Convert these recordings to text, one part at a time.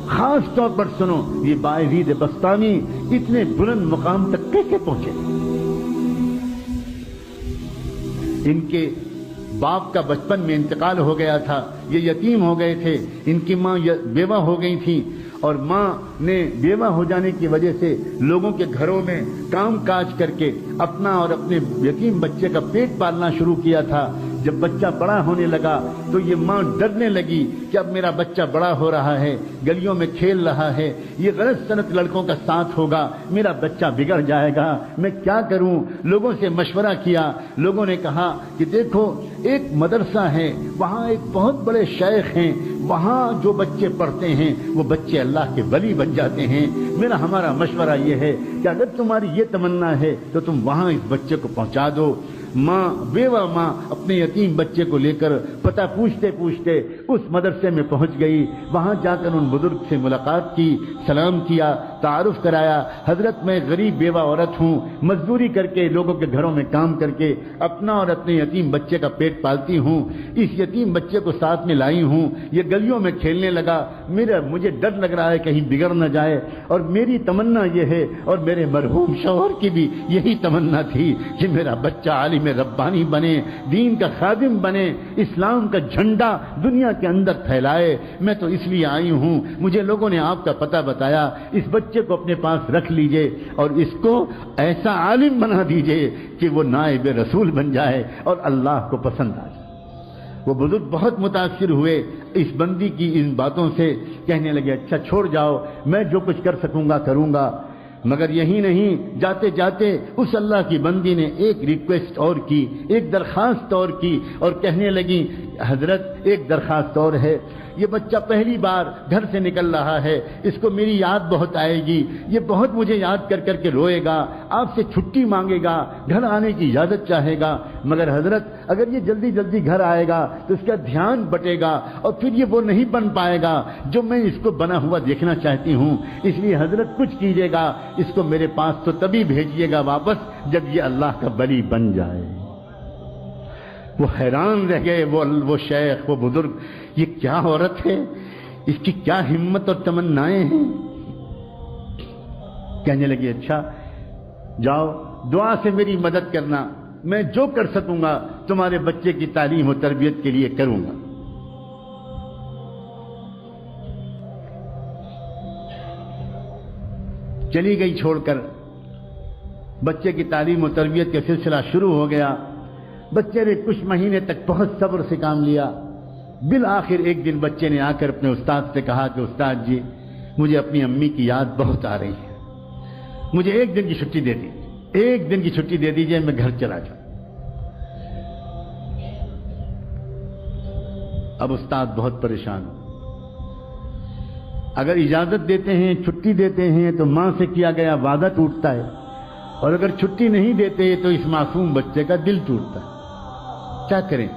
خاص طور پر سنو، یہ باعزید بستامی اتنے بلند مقام تک کیسے پہنچے؟ ان کے باپ کا بچپن میں انتقال ہو گیا تھا، یہ یتیم ہو گئے تھے، ان کی ماں بیوہ ہو گئی تھی، اور ماں نے بیوہ ہو جانے کی وجہ سے لوگوں کے گھروں میں کام کاج کر کے اپنا اور اپنے یتیم بچے کا پیٹ پالنا شروع کیا تھا۔ جب بچہ بڑا ہونے لگا تو یہ ماں ڈرنے لگی کہ اب میرا بچہ بڑا ہو رہا ہے، گلیوں میں کھیل رہا ہے، یہ غلط سنت لڑکوں کا ساتھ ہوگا، میرا بچہ بگڑ جائے گا، میں کیا کروں؟ لوگوں سے مشورہ کیا، لوگوں نے کہا کہ دیکھو ایک مدرسہ ہے، وہاں ایک بہت بڑے شیخ ہیں، وہاں جو بچے پڑھتے ہیں وہ بچے اللہ کے ولی بن جاتے ہیں۔ ہمارا مشورہ یہ ہے کہ اگر تمہاری یہ تمنا ہے تو تم وہاں اس بچے کو پہنچا دو۔ ماں، بیوہ ماں اپنے یتیم بچے کو لے کر پتہ پوچھتے پوچھتے اس مدرسے میں پہنچ گئی۔ وہاں جا کر ان بزرگ سے ملاقات کی، سلام کیا، تعارف کرایا، حضرت میں غریب بیوہ عورت ہوں، مزدوری کر کے لوگوں کے گھروں میں کام کر کے اپنا اور اپنے یتیم بچے کا پیٹ پالتی ہوں، اس یتیم بچے کو ساتھ میں لائی ہوں، یہ گلیوں میں کھیلنے لگا، مجھے ڈر لگ رہا ہے کہیں بگڑ نہ جائے، اور میری تمنا یہ ہے، اور میرے مرحوم شوہر کی بھی یہی تمنا تھی کہ میرا بچہ عالم ربانی بنے، دین کا خادم بنے، اسلام کا جھنڈا دنیا کے اندر پھیلائے۔ میں تو اس لیے آئی ہوں، مجھے لوگوں نے آپ کا پتہ بتایا، اس بچے کو اپنے پاس رکھ لیجئے اور اس کو ایسا عالم بنا دیجئے کہ وہ نائب رسول بن جائے اور اللہ کو پسند آ جائے۔ وہ بزرگ بہت متاثر ہوئے اس بندی کی ان باتوں سے، کہنے لگے اچھا چھوڑ جاؤ، میں جو کچھ کر سکوں گا کروں گا۔ مگر یہی نہیں، جاتے جاتے اس اللہ کی بندی نے ایک ریکویسٹ اور کی، ایک درخواست اور کی، اور کہنے لگی حضرت ایک درخواست اور ہے، یہ بچہ پہلی بار گھر سے نکل رہا ہے، اس کو میری یاد بہت آئے گی، یہ بہت مجھے یاد کر کر کے روئے گا، آپ سے چھٹی مانگے گا، گھر آنے کی اجازت چاہے گا، مگر حضرت اگر یہ جلدی جلدی گھر آئے گا تو اس کا دھیان بٹے گا اور پھر یہ وہ نہیں بن پائے گا جو میں اس کو بنا ہوا دیکھنا چاہتی ہوں، اس لیے حضرت کچھ کیجیے گا، اس کو میرے پاس تو تبھی بھیجیے گا واپس جب یہ اللہ کا ولی بن جائے۔ وہ حیران رہ گئے، وہ شیخ، وہ بزرگ، یہ کیا عورت ہے، اس کی کیا ہمت اور تمنائیں ہیں۔ کہنے لگے اچھا جاؤ دعا سے میری مدد کرنا، میں جو کر سکوں گا تمہارے بچے کی تعلیم و تربیت کے لیے کروں گا۔ چلی گئی چھوڑ کر، بچے کی تعلیم و تربیت کا سلسلہ شروع ہو گیا۔ بچے نے کچھ مہینے تک بہت صبر سے کام لیا، بالآخر ایک دن بچے نے آ کر اپنے استاد سے کہا کہ استاد جی مجھے اپنی امی کی یاد بہت آ رہی ہے، مجھے ایک دن کی چھٹی دے دیجیے، ایک دن کی چھٹی دے دیجیے، میں گھر چلا جاؤں۔ اب استاد بہت پریشان ہو، اگر اجازت دیتے ہیں، چھٹی دیتے ہیں تو ماں سے کیا گیا وعدہ ٹوٹتا ہے، اور اگر چھٹی نہیں دیتے تو اس معصوم بچے کا دل ٹوٹتا ہے، کیا کریں؟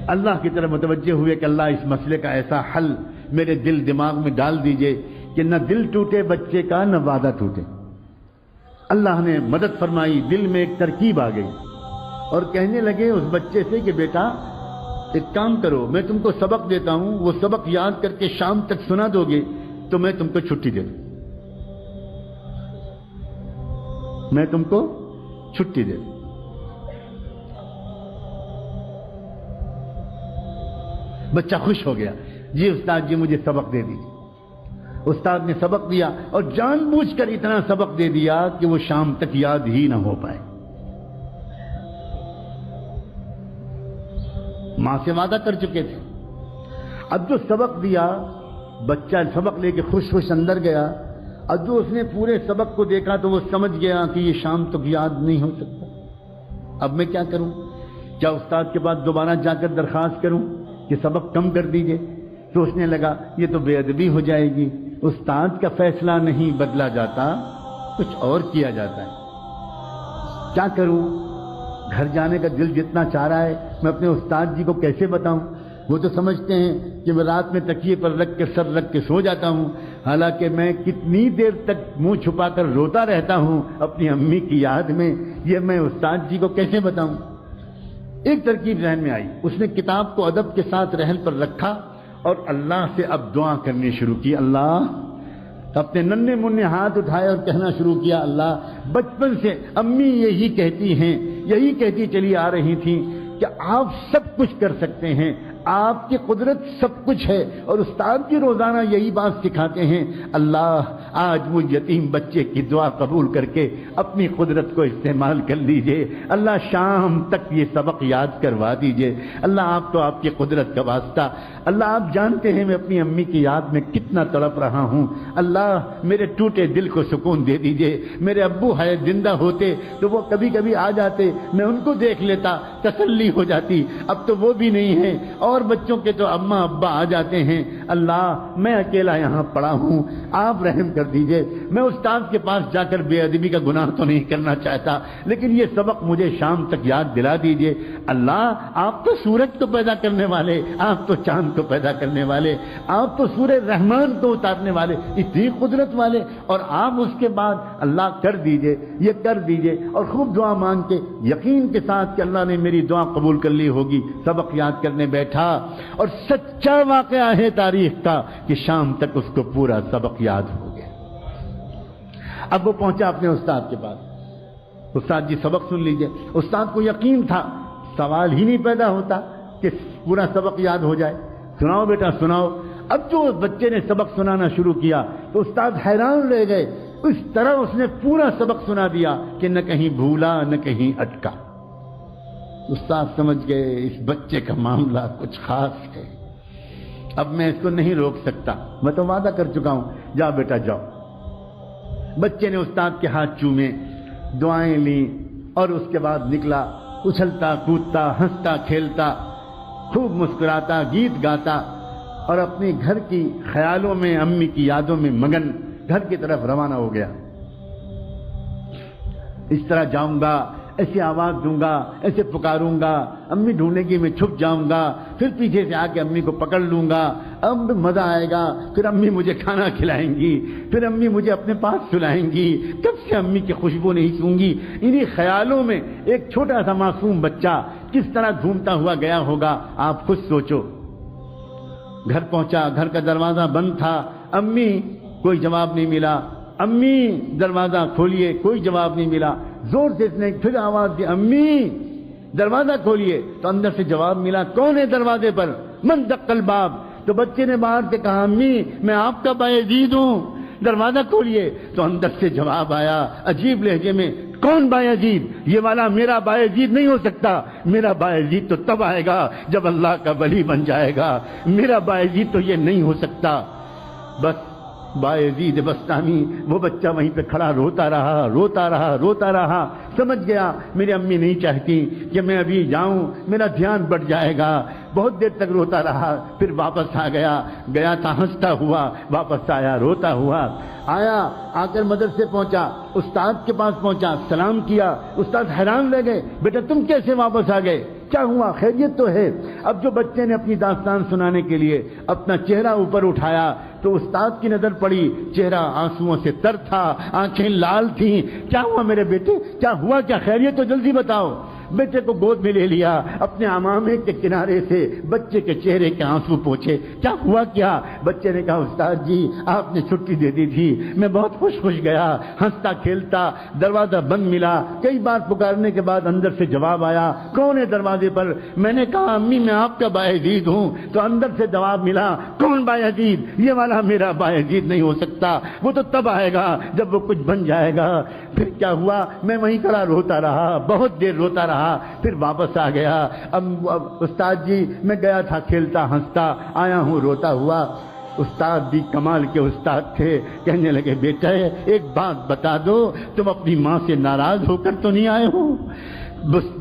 اللہ کی طرف متوجہ ہوئے کہ اللہ اس مسئلے کا ایسا حل میرے دل دماغ میں ڈال دیجئے کہ نہ دل ٹوٹے بچے کا، نہ وعدہ ٹوٹے۔ اللہ نے مدد فرمائی، دل میں ایک ترکیب آ گئی، اور کہنے لگے اس بچے سے کہ بیٹا ایک کام کرو، میں تم کو سبق دیتا ہوں، وہ سبق یاد کر کے شام تک سنا دو گے تو میں تم کو چھٹی دے دوں، میں تم کو چھٹی دے دوں۔ بچہ خوش ہو گیا، جی استاد جی مجھے سبق دے دیجیے۔ استاد نے سبق دیا، اور جان بوجھ کر اتنا سبق دے دیا کہ وہ شام تک یاد ہی نہ ہو پائے۔ ماں سے وعدہ کر چکے تھے، اب جو سبق دیا بچہ سبق لے کے خوش خوش اندر گیا، اب جو اس نے پورے سبق کو دیکھا تو وہ سمجھ گیا کہ یہ شام تک یاد نہیں ہو سکتا، اب میں کیا کروں؟ کیا استاد کے پاس دوبارہ جا کر درخواست کروں کہ سبق کم کر دیجئے؟ سوچنے لگا یہ تو بے ادبی ہو جائے گی، استاد کا فیصلہ نہیں بدلا جاتا، کچھ اور کیا جاتا ہے، کیا کروں؟ گھر جانے کا دل جتنا چاہ رہا ہے، میں اپنے استاد جی کو کیسے بتاؤں؟ وہ تو سمجھتے ہیں کہ میں رات میں تکیے پر رکھ کے سر رکھ کے سو جاتا ہوں، حالانکہ میں کتنی دیر تک منہ چھپا کر روتا رہتا ہوں اپنی امی کی یاد میں، یہ میں استاد جی کو کیسے بتاؤں؟ ایک ترکیب ذہن میں آئی، اس نے کتاب کو ادب کے ساتھ رحل پر رکھا اور اللہ سے اب دعا کرنی شروع کی. اللہ، اپنے ننھے منھے ہاتھ اٹھائے اور کہنا شروع کیا، اللہ بچپن سے امی یہی کہتی ہیں، یہی کہتی چلی آ رہی تھیں کہ آپ سب کچھ کر سکتے ہیں، آپ کی قدرت سب کچھ ہے، اور استاد بھی روزانہ یہی بات سکھاتے ہیں. اللہ آج مجھ یتیم بچے کی دعا قبول کر کے اپنی قدرت کو استعمال کر لیجئے. اللہ شام تک یہ سبق یاد کروا دیجئے. اللہ آپ تو آپ کی قدرت کا واسطہ. اللہ آپ جانتے ہیں میں اپنی امی کی یاد میں کتنا تڑپ رہا ہوں. اللہ میرے ٹوٹے دل کو سکون دے دیجئے. میرے ابو ہے زندہ ہوتے تو وہ کبھی کبھی آ جاتے، میں ان کو دیکھ لیتا، تسلی ہو جاتی. اب تو وہ بھی نہیں ہے، اور بچوں کے تو اماں ابا آ جاتے ہیں. اللہ میں اکیلا یہاں پڑا ہوں، آپ رحم کر دیجئے. میں استاد کے پاس جا کر بے ادبی کا گناہ تو نہیں کرنا چاہتا، لیکن یہ سبق مجھے شام تک یاد دلا دیجئے. اللہ آپ تو سورج کو پیدا کرنے والے، آپ تو چاند کو پیدا کرنے والے، آپ تو سورہ رحمان کو اتارنے والے، اتنی قدرت والے، اور آپ اس کے بعد اللہ کر دیجئے، یہ کر دیجئے. اور خوب دعا مانگ کے یقین کے ساتھ کہ اللہ نے میری دعا قبول کر لی ہوگی، سبق یاد کرنے بیٹھا. اور سچا واقعہ ہے تاریخ کا کہ شام تک اس کو پورا سبق یاد ہو گیا. اب وہ پہنچا اپنے استاد کے پاس. استاد جی سبق سن لیجئے. استاد کو یقین تھا، سوال ہی نہیں پیدا ہوتا کہ پورا سبق یاد ہو جائے. سناؤ بیٹا سناؤ. اب جو بچے نے سبق سنانا شروع کیا تو استاد حیران رہ گئے. اس طرح اس نے پورا سبق سنا دیا کہ نہ کہیں بھولا نہ کہیں اٹکا. استاد سمجھ گئے اس بچے کا معاملہ کچھ خاص ہے، اب میں اس کو نہیں روک سکتا، میں تو وعدہ کر چکا ہوں. جا بیٹا جاؤ. بچے نے استاد کے ہاتھ چومے، دعائیں لیں، اور اس کے بعد نکلا اچھلتا کودتا ہنستا کھیلتا، خوب مسکراتا، گیت گاتا، اور اپنے گھر کی خیالوں میں امی کی یادوں میں مگن گھر کی طرف روانہ ہو گیا. اس طرح جاؤں گا، ایسے آواز دوں گا، ایسے پکاروں گا، امی ڈھونڈے گی، میں چھپ جاؤں گا، پھر پیچھے سے آ کے امی کو پکڑ لوں گا، اب مزہ آئے گا. پھر امی مجھے کھانا کھلائیں گی، پھر امی مجھے اپنے پاس سلائیں گی، کب سے امی کی خوشبو نہیں سوں گی. انہی خیالوں میں ایک چھوٹا سا معصوم بچہ کس طرح گھومتا ہوا گیا ہوگا، آپ خود سوچو. گھر پہنچا، گھر کا دروازہ بند تھا. امی، کوئی جواب نہیں ملا. امی دروازہ کھولیے، کوئی جواب نہیں ملا. زور سے اس نے پھر آواز دی، امی دروازہ کھولیے، تو اندر سے جواب ملا، کون ہے دروازے پر؟ من دق الباب. تو بچے نے باہر سے کہا، امی میں آپ کا بایزید ہوں، دروازہ کھولیے. تو اندر سے جواب آیا عجیب لہجے میں، کون بایزید؟ یہ والا میرا بایزید نہیں ہو سکتا. میرا بایزید تو تب آئے گا جب اللہ کا ولی بن جائے گا. میرا بایزید تو یہ نہیں ہو سکتا. بس بایزید بستامی، وہ بچہ وہیں پہ کھڑا روتا رہا روتا رہا روتا رہا. سمجھ گیا میری امی نہیں چاہتی کہ میں ابھی جاؤں، میرا دھیان بڑھ جائے گا. بہت دیر تک روتا رہا، پھر واپس آ گیا. گیا تھا ہنستا ہوا، واپس آیا روتا ہوا. آیا، آ کر مدرسے پہنچا، استاد کے پاس پہنچا، سلام کیا. استاد حیران رہ گئے، بیٹا تم کیسے واپس آ گئے؟ کیا ہوا؟ خیریت تو ہے؟ اب جو بچے نے اپنی داستان سنانے کے لیے اپنا چہرہ اوپر اٹھایا تو استاد کی نظر پڑی، چہرہ آنسوؤں سے تر تھا، آنکھیں لال تھیں. کیا ہوا میرے بیٹے؟ کیا ہوا؟ کیا خیریت؟ تو جلدی بتاؤ. بیٹے کو گود میں لے لیا، اپنے عمامے کے کنارے سے بچے کے چہرے کے آنسو پوچھے. کیا ہوا کیا؟ بچے نے کہا، استاد جی آپ نے چھٹی دے دی تھی، میں بہت خوش گیا، ہنستا کھیلتا، دروازہ بند ملا. کئی بار پکارنے کے بعد اندر سے جواب آیا، کون ہے دروازے پر؟ میں نے کہا، امی میں آپ کا بایزید ہوں. تو اندر سے جواب ملا، کون بایزید؟ یہ والا میرا بایزید نہیں ہو سکتا، وہ تو تب آئے گا جب وہ کچھ بن جائے گا. پھر کیا ہوا؟ میں وہیں کھڑا روتا رہا، بہت دیر روتا رہا، پھر واپس آ گیا. اب استاد جی میں گیا تھا کھیلتا ہنستا، آیا ہوں روتا ہوا. استاد بھی کمال کے استاد تھے. کہنے لگے، بیٹا ایک بات بتا دو، تم اپنی ماں سے ناراض ہو کر تو نہیں آئے ہو؟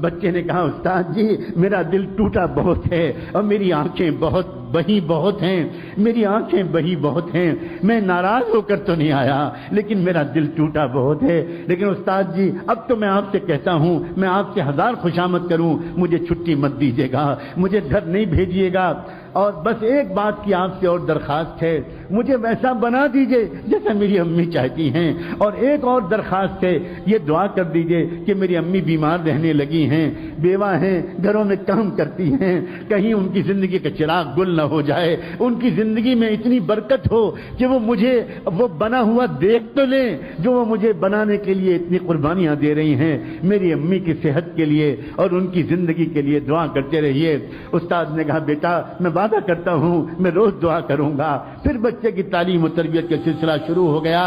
بچے نے کہا، استاد جی میرا دل ٹوٹا بہت ہے اور میری آنکھیں بہت بہی بہت ہیں، میری آنکھیں بہی بہت ہیں. میں ناراض ہو کر تو نہیں آیا، لیکن میرا دل ٹوٹا بہت ہے. لیکن استاد جی اب تو میں آپ سے کہتا ہوں، میں آپ سے ہزار خوشامد کروں، مجھے چھٹی مت دیجیے گا، مجھے گھر نہیں بھیجیے گا. اور بس ایک بات کی آپ سے اور درخواست ہے، مجھے ویسا بنا دیجئے جیسا میری امی چاہتی ہیں، اور ایک اور درخواست ہے، یہ دعا کر دیجئے کہ میری امی بیمار رہنے لگی ہیں، بیوہ ہیں، گھروں میں کام کرتی ہیں، کہیں ان کی زندگی کا چراغ گل نہ ہو جائے، ان کی زندگی میں اتنی برکت ہو کہ وہ مجھے وہ بنا ہوا دیکھ تو لیں جو وہ مجھے بنانے کے لیے اتنی قربانیاں دے رہی ہیں۔ میری امی کی صحت کے لیے اور ان کی زندگی کے لیے دعا کرتے رہیے۔ استاد نے کہا بیٹا میں وعدہ کرتا ہوں میں روز دعا کروں گا۔ پھر بچے کی تعلیم و تربیت کا سلسلہ شروع ہو گیا۔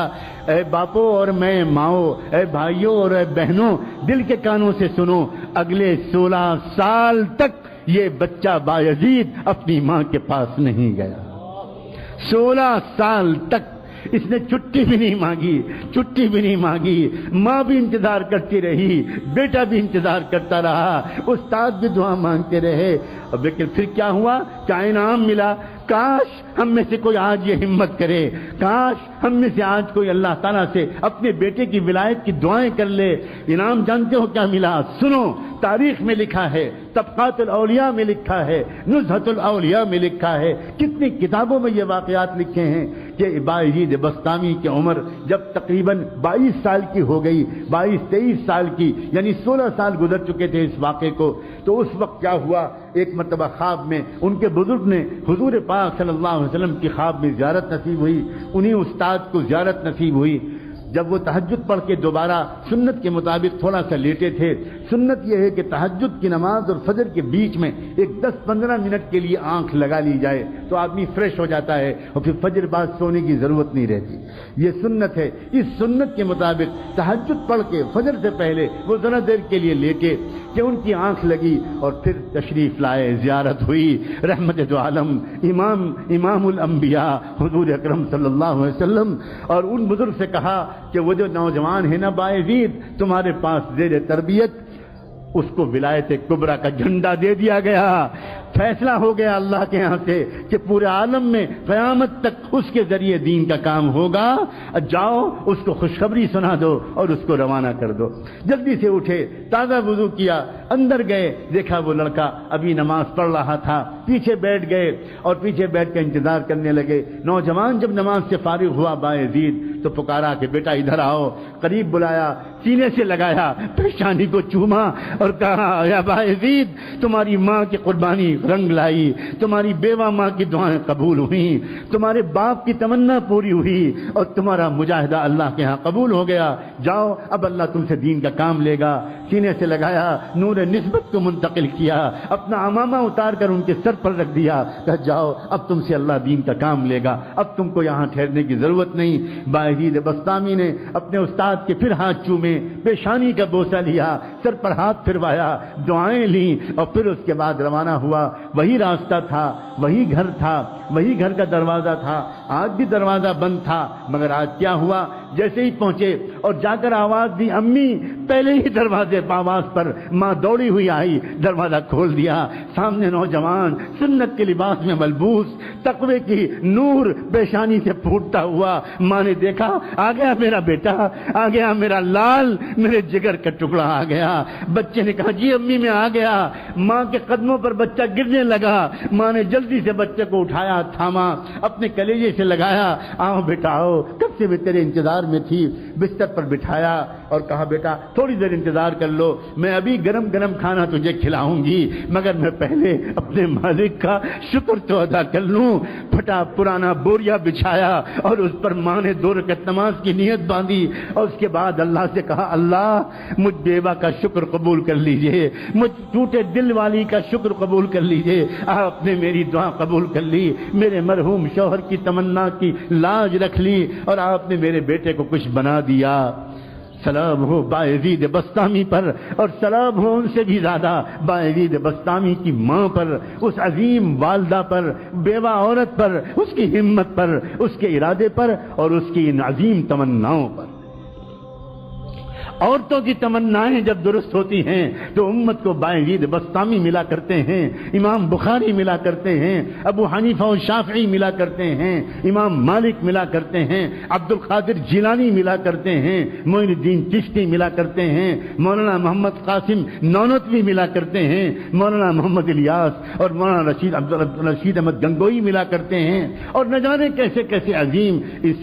اے باپو اور میں ماؤں، اے بھائیوں اور اے بہنوں، دل کے کانوں سے سنو، اگلے 16 سال تک یہ بچہ بایزید اپنی ماں کے پاس نہیں گیا۔ 16 سال تک اس نے چھٹی بھی نہیں مانگی، چھٹی بھی نہیں مانگی، ماں بھی انتظار کرتی رہی، بیٹا بھی انتظار کرتا رہا، استاد بھی دعا مانگتے رہے، لیکن پھر کیا ہوا؟ کیا انعام ملا؟ کاش ہم میں سے کوئی آج یہ ہمت کرے، کاش ہم میں سے آج کوئی اللہ تعالیٰ سے اپنے بیٹے کی ولایت کی دعائیں کر لے۔ انعام جانتے ہو کیا ملا؟ سنو، تاریخ میں لکھا ہے، طبقات الاولیاء میں لکھا ہے، نزہۃ الاولیاء میں لکھا ہے، کتنی کتابوں میں یہ واقعات لکھے ہیں کہ بایزید بسطامی کی عمر جب تقریباً 22 سال کی ہو گئی، 22-23 سال کی، یعنی 16 سال گزر چکے تھے اس واقعے کو، تو اس وقت کیا ہوا؟ ایک مرتبہ خواب میں ان کے بزرگ نے حضور پاک صلی اللہ علیہ وسلم کی خواب میں زیارت نصیب ہوئی، انہی استاد کو زیارت نصیب ہوئی۔ جب وہ تہجد پڑھ کے دوبارہ سنت کے مطابق تھوڑا سا لیٹے تھے، سنت یہ ہے کہ تہجد کی نماز اور فجر کے بیچ میں ایک 10-15 منٹ کے لیے آنکھ لگا لی جائے تو آدمی فریش ہو جاتا ہے اور پھر فجر بعد سونے کی ضرورت نہیں رہتی، یہ سنت ہے۔ اس سنت کے مطابق تہجد پڑھ کے فجر سے پہلے وہ ذرا دیر کے لیے لیٹے کہ ان کی آنکھ لگی اور پھر تشریف لائے، زیارت ہوئی رحمت دو عالم امام الانبیاء حضور اکرم صلی اللہ علیہ وسلم، اور ان بزرگ سے کہا کہ وہ جو نوجوان ہے نا بایزید تمہارے پاس زیر تربیت، اس کو ولایت کبریٰ کا جھنڈا دے دیا گیا، فیصلہ ہو گیا اللہ کے ہاں سے کہ پورے عالم میں قیامت تک اس کے ذریعے دین کا کام ہوگا، جاؤ اس کو خوشخبری سنا دو اور اس کو روانہ کر دو۔ جلدی سے اٹھے، تازہ وضو کیا، اندر گئے، دیکھا وہ لڑکا ابھی نماز پڑھ رہا تھا، پیچھے بیٹھ گئے اور پیچھے بیٹھ کے انتظار کرنے لگے۔ نوجوان جب نماز سے فارغ ہوا بایزید تو پکارا کہ بیٹا ادھر آؤ، قریب بلایا، سینے سے لگایا، پیشانی کو چوما اور کہا یا بایزید تمہاری ماں کی قربانی رنگ لائی، تمہاری بیوہ ماں کی دعائیں قبول ہوئیں، تمہارے باپ کی تمنا پوری ہوئی اور تمہارا مجاہدہ اللہ کے ہاں قبول ہو گیا، جاؤ اب اللہ تم سے دین کا کام لے گا۔ سینے سے لگایا، نور نسبت کو منتقل کیا، اپنا عمامہ اتار کر ان کے سر پر رکھ دیا، کہا جاؤ اب تم سے اللہ دین کا کام لے گا، اب تم کو یہاں ٹھہرنے کی ضرورت نہیں۔ بایزید بسطامی نے اپنے استاد کے پھر ہاتھ چومے، پیشانی کا بوسہ لیا، سر پر ہاتھ پھروایا، دعائیں لیں اور پھر اس کے بعد روانہ ہوا۔ وہی راستہ تھا، وہی گھر تھا، وہی گھر کا دروازہ تھا، آج بھی دروازہ بند تھا، مگر آج کیا ہوا؟ جیسے ہی پہنچے اور جا کر آواز دی امی، پہلے ہی دروازے آواز پر ماں دوڑی ہوئی آئی، دروازہ کھول دیا، سامنے نوجوان سنت کے لباس میں ملبوس، تقوی کی نور پیشانی سے پھوٹتا ہوا۔ ماں نے دیکھا آ گیا میرا بیٹا، آ گیا میرا لال، میرے جگر کا ٹکڑا آ گیا۔ بچے نے کہا جی امی میں آ گیا۔ ماں کے قدموں پر بچہ گرنے لگا، ماں نے جلدی سے بچے کو اٹھایا، تھاما، اپنے کلیجے سے لگایا، آؤ بیٹا آؤ، کب سے میں تیرے انتظار میں تھی، بستر پر بٹھایا اور کہا بیٹا تھوڑی دیر انتظار کر لو، میں ابھی گرم گرم کھانا تجھے کھلاؤں گی، مگر میں پہلے اپنے مالک کا شکر تو ادا کر لوں۔ پھٹا پرانا بوریا بچھایا اور اس پر ماں نے 2 رکعت نماز کی نیت باندھی اور اس کے بعد اللہ سے کہا اللہ مجھ بیوہ کا شکر قبول کر لیجئے، مجھ ٹوٹے دل والی کا شکر قبول کر لیجئے، آپ نے میری دعا قبول کر لی، میرے مرحوم شوہر کی تمنا کی لاج رکھ لی اور آپ نے میرے بیٹے کو کچھ بنا دیا۔ سلام ہو بایزید بسطامی پر، اور سلام ہو ان سے بھی زیادہ بایزید بسطامی کی ماں پر، اس عظیم والدہ پر، بیوہ عورت پر، اس کی ہمت پر، اس کے ارادے پر اور اس کی ان عظیم تمناؤں پر۔ عورتوں کی تمنائیں جب درست ہوتی ہیں تو امت کو باعزید بسطامی ملا کرتے ہیں، امام بخاری ملا کرتے ہیں، ابو حنیفہ و شافعی ملا کرتے ہیں، امام مالک ملا کرتے ہیں، عبد القادر جیلانی ملا کرتے ہیں، معین الدین چشتی ملا کرتے ہیں، مولانا محمد قاسم نانوتوی ملا کرتے ہیں، مولانا محمد الیاس اور مولانا رشید احمد گنگوئی ملا کرتے ہیں، اور نہ جانے کیسے کیسے عظیم اسلام